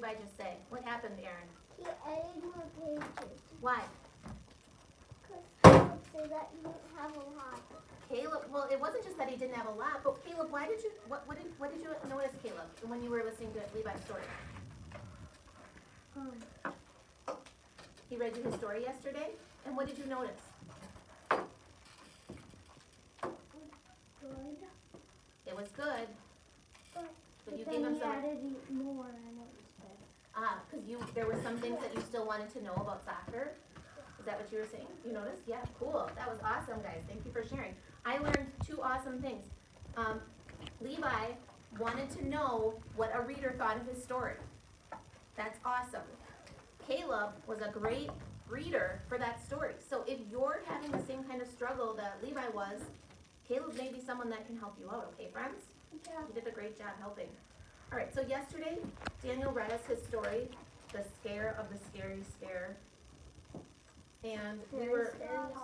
Levi just say? What happened, Aaron? He added more pages. Why? Because Caleb said that you didn't have a lot. Caleb, well, it wasn't just that he didn't have a lot, but Caleb, why did you, what did you notice, Caleb, when you were listening to Levi's story? He read you his story yesterday, and what did you notice? Good. It was good, but you then gave him he some, added more and it was better. because there were some things that you still wanted to know about soccer. Is that what you were saying? You noticed? Yeah, cool. That was awesome, guys. Thank you for sharing. I learned 2 awesome things. Levi wanted to know what a reader thought of his story. That's awesome. Caleb was a great reader for that story. So if you're having the same kind of struggle that Levi was, Caleb may be someone that can help you out, okay, friends? Yeah. You did a great job helping. All right, so yesterday, Daniel read us his story, The Scare of the Scary Scare. And we were, Scare of the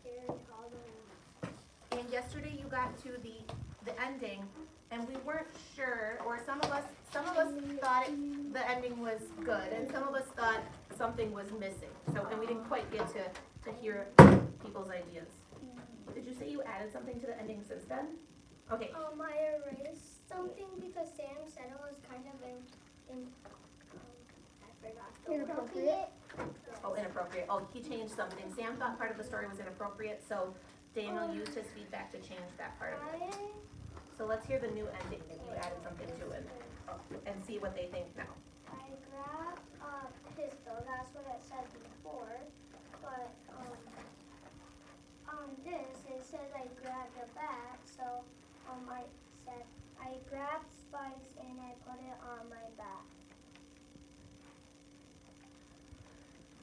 scary Halloween. and yesterday you got to the ending, and we weren't sure, or some of us thought the ending was good, and some of us thought something was missing. So, and we didn't quite get to hear people's ideas. Did you say you added something to the ending since then? Okay. I erased something because Sam said it was kind of I forgot the Inappropriate? Oh, inappropriate. Oh, he changed something. Sam thought part of the story was inappropriate, so Daniel used his feedback to change that part of it. So let's hear the new ending that you added something to it, and see what they think now. I grabbed a pistol, that's what it said before, but on this it says I grabbed a bat, so I said I grabbed spikes and I put it on my back.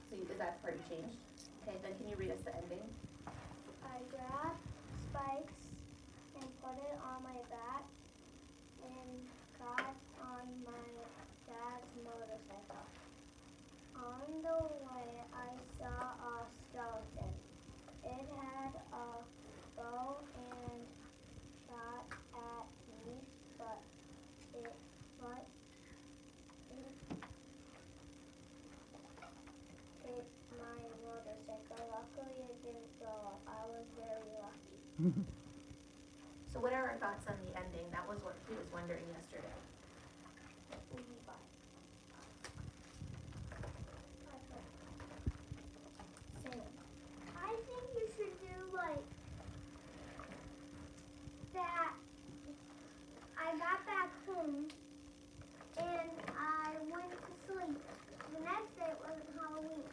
So is that part you changed? Okay, then can you read us the ending? I grabbed spikes and put it on my back and got on my dad's motorcycle. On the way, I saw a skeleton. It had a bow and shot at me, but it hit my motorcycle. Luckily, it didn't go off. I was very lucky. So what are our thoughts on the ending? That was what he was wondering yesterday. I think you should do like that. I got back home and I went to sleep. The next day it wasn't Halloween.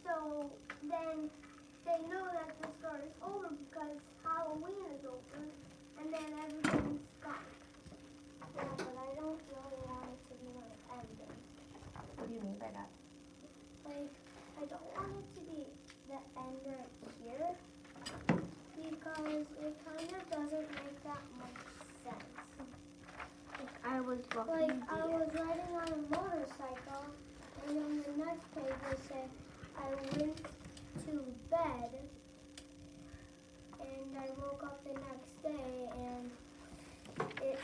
So then they know that the story is over because Halloween is over and then everything's gone. Yeah, but I don't really want it to be an ending. What do you mean by that? Like, I don't want it to be the end right here because it kind of doesn't make that much sense. I was Like, I was riding on a motorcycle and on the next page it said I went to bed and I woke up the next day and it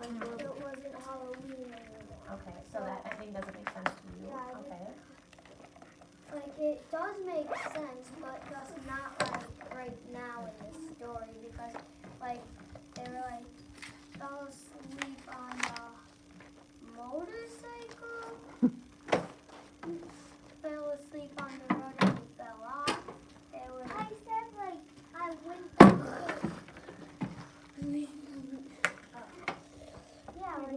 wasn't Halloween anymore. Okay, so that ending doesn't make sense to you? Yeah, Okay. Like, it does make sense, but just not like right now in this story because like they were like fell asleep on a motorcycle, fell asleep on the road and he fell off. They were. I said like I went down. Yeah, like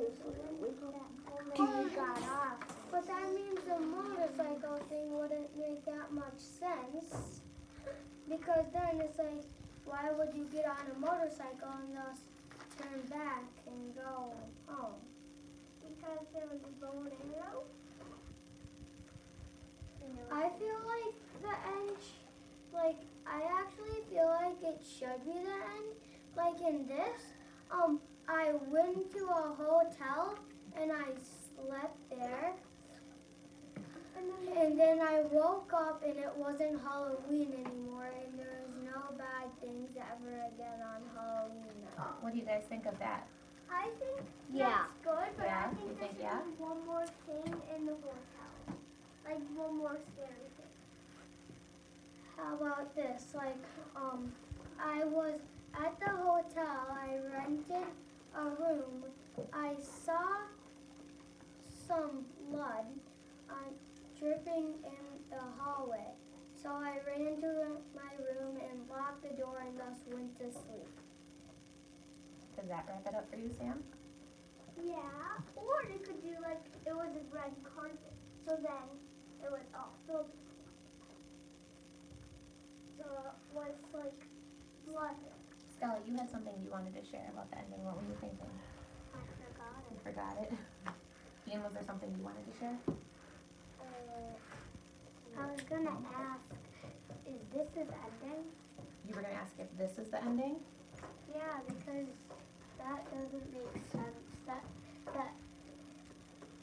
he got off. But that means the motorcycle thing wouldn't make that much sense. Because then it's like, why would you get on a motorcycle and just turn back and go home? Because there was a bow and arrow. I feel like the end, like, I actually feel like it should be the end. Like in this, I went to a hotel and I slept there. And then I woke up and it wasn't Halloween anymore and there was no bad things ever again on Halloween. What do you guys think of that? I think Yeah. that's good, but Yeah, I you think there think, should yeah? be one more thing in the hotel. Like one more scary thing. How about this? Like, I was at the hotel, I rented a room. I saw some blood dripping in the hallway. So I ran to my room and locked the door and thus went to sleep. Does that wrap it up for you, Sam? Yeah, or you could do like it was a red carpet, so then it was all filled. So it was like blood. Stella, you had something you wanted to share about the ending. What were you thinking? I forgot You it. forgot it? Ian, was there something you wanted to share? I was gonna ask, is this his ending? You were gonna ask if this is the ending? Yeah, because that doesn't make sense. That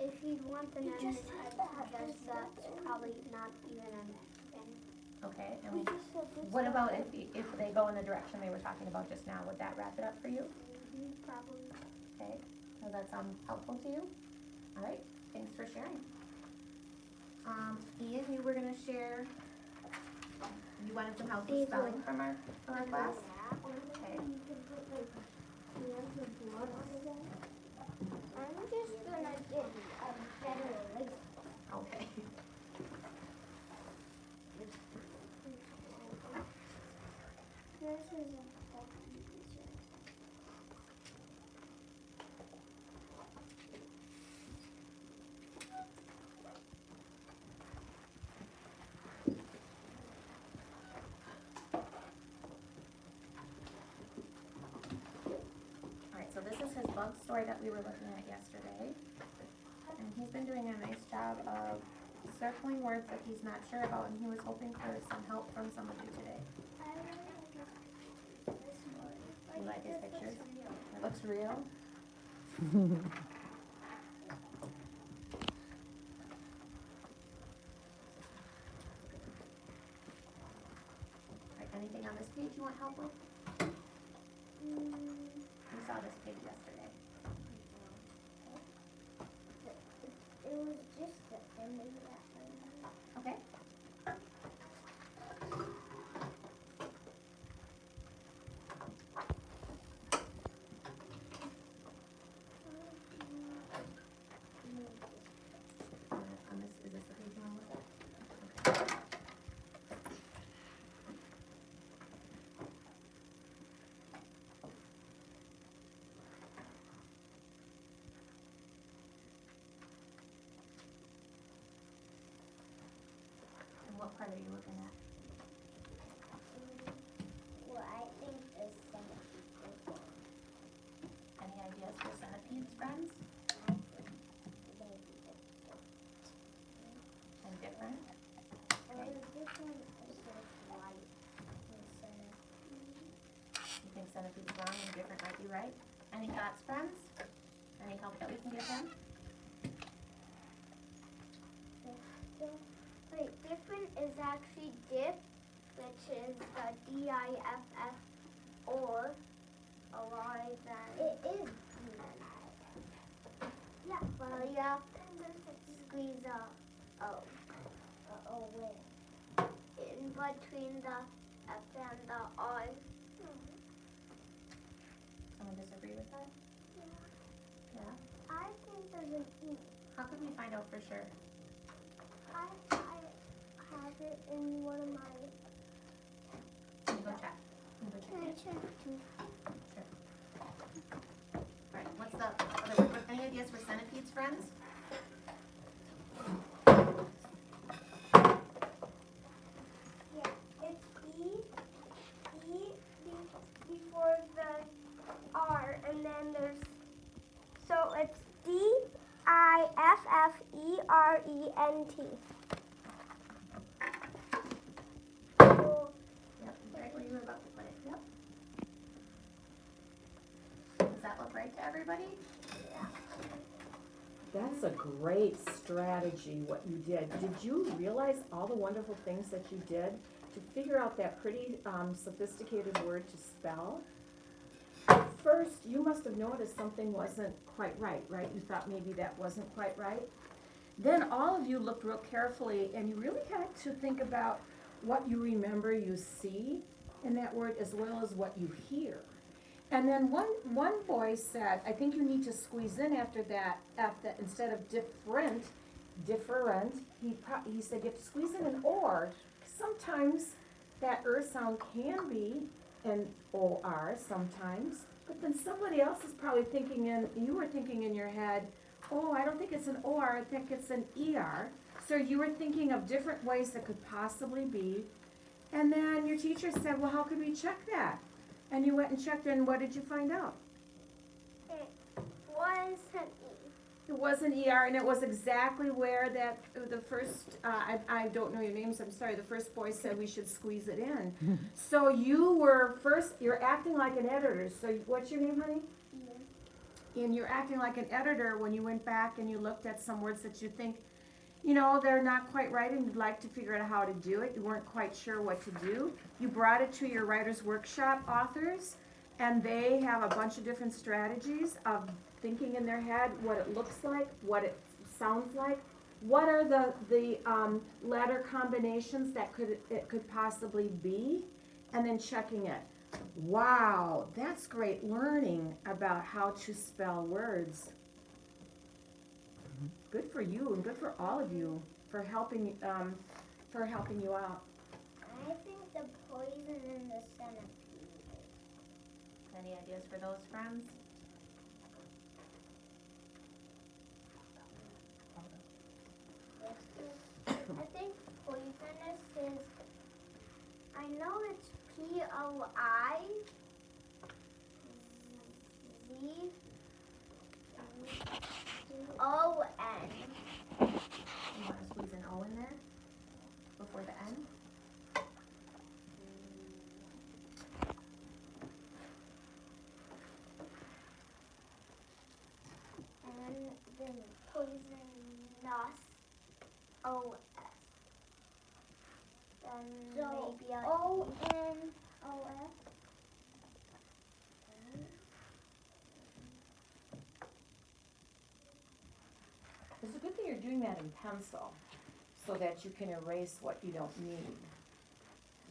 if you'd want an ending, I'd suggest that's probably not even an ending. Okay, and We just said this what about stuff. if they go in the direction they were talking about just now? Would that wrap it up for you? Probably. Okay, does that sound helpful to you? All right, thanks for sharing. Ian, you were gonna share, you wanted some help with spelling from our class? Okay. I'm just gonna get a better lace. Okay. This is a fucking easier. All right, so this is his bug story that we were looking at yesterday. And he's been doing a nice job of circling words that he's not sure about, and he was hoping for some help from some of you today. I really like this one. You like his this looks pictures? real. It looks real. All right, anything on this page you want help with? We saw this page yesterday. It was just the ending that I remember. Okay. On this, is this the page you want to look at? Okay. And what part are you looking at? Well, I think the centipede is one. Any ideas for centipedes, friends? Maybe the And different? Or the different is just white instead of You think centipede's wrong and different might be right? Any thoughts, friends? Any help that we can give him? Wait, different is actually dip, which is the D-I-F-F, or alive and... It is D-I-F-F. Yeah, well, you have to squeeze a wing in between the F and the I. Someone disagree with that? Yeah? I think there's an E. How could we find out for sure? I have it in one of my... Can you go check? Can you go check it? check too? Sure. All right, what's the other word? Any ideas for centipedes, friends? Yeah, it's before the R, and then there's, so it's D-I-F-F-E-R-E-N-T. So, Yep, right where you were about to put it, yep. Does that look right to everybody? That's a great strategy, what you did. Did you realize all the wonderful things that you did to figure out that pretty sophisticated word to spell? first, you must have noticed something wasn't quite right, right? You thought maybe that wasn't quite right. Then all of you looked real carefully and you really had to think about what you remember you see in that word as well as what you hear. And then one boy said, I think you need to squeeze in after that, instead of different, he said you have to squeeze in an or. Sometimes that sound can be an or sometimes, but then somebody else is probably you were thinking in your head, oh, I don't think it's an or, I think it's an er. So you were thinking of different ways that could possibly be. And then your teacher said, well, how could we check that? And you went and checked, and what did you find out? It was an E. It was an ER, and it was exactly where the first, I don't know your names, I'm sorry, the first boy said we should squeeze it in. So you're acting like an editor. So what's your name, honey? Ian. And you're acting like an editor when you went back and you looked at some words that you think, you know, they're not quite right and you'd like to figure out how to do it. You weren't quite sure what to do. You brought it to your writer's workshop authors, and they have a bunch of different strategies of thinking in their head what it looks like, what it sounds like, what are the letter combinations that it could possibly be, and then checking it. Wow, that's great learning about how to spell words. Good for you and good for all of you for helping you out. I think the poison in the centipede. Any ideas for those, friends? I think poisonous is, I know it's POI Z ON. You want to squeeze an O in there before the N? And then poisonous OS. Then So, maybe a ONOS. It's a good thing you're doing that in pencil so that you can erase what you don't need,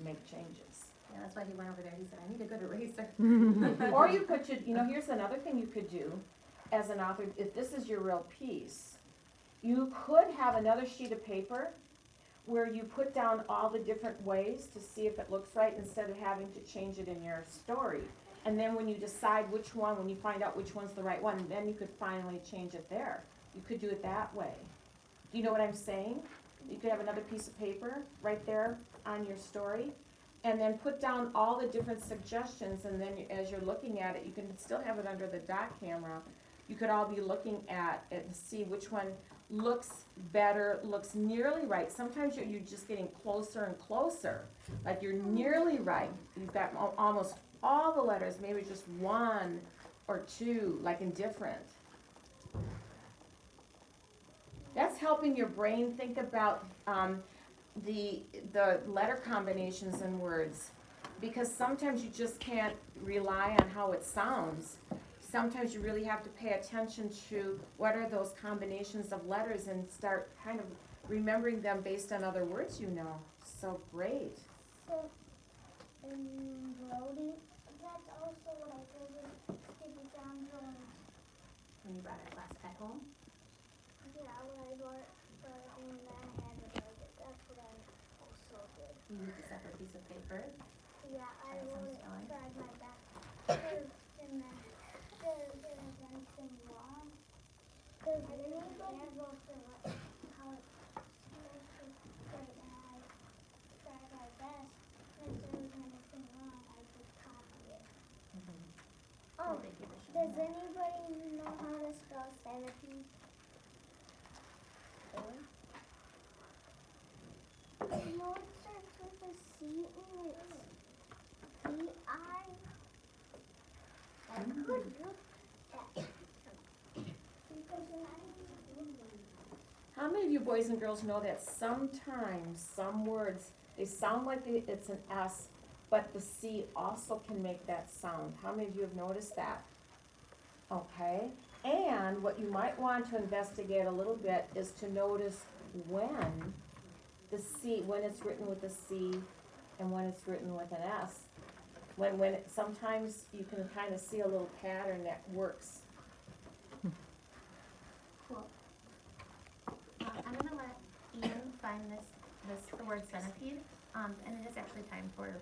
make changes. Yeah, that's why he went over there. He said, I need a good eraser. Or you could, here's another thing you could do as an author, if this is your real piece, you could have another sheet of paper where you put down all the different ways to see if it looks right instead of having to change it in your story. And then when you decide which one, when you find out which one's the right one, then you could finally change it there. You could do it that way. Do you know what I'm saying? You could have another piece of paper right there on your story, and then put down all the different suggestions, and then as you're looking at it, you can still have it under the dot camera. You could all be looking at it and see which one looks better, looks nearly right. Sometimes you're just getting closer and closer, like you're nearly right. You've got almost all the letters, maybe just one or two, like indifferent. That's helping your brain think about the letter combinations in words, because sometimes you just can't rely on how it sounds. Sometimes you really have to pay attention to what are those combinations of letters and start kind of remembering them based on other words you know. So great. So, Brody, that's also what I did with Sticky John Jones. When you brought a class pet home? Yeah, when I bought it, and then I had to write it. That's what I also did. You used a separate piece of paper. Yeah, I Try some really spelling. tried my best. And then there's anything wrong. Because I didn't be able to how it's supposed to say, and I tried my best. If there was anything wrong, I could copy it. Oh, Thank you for sharing does that. anybody know how to spell centipede? No, it starts with a C and it's B-I. I could look at because How many of you boys and girls know that sometimes some words, they sound like it's an S, but the C also can make that sound. How many of you have noticed that? Okay, and what you might want to investigate a little bit is to notice when the C, when it's written with a C and when it's written with an S. Sometimes you can kind of see a little pattern that works. Cool. I'm gonna let Ian find the word centipede, and it is actually time for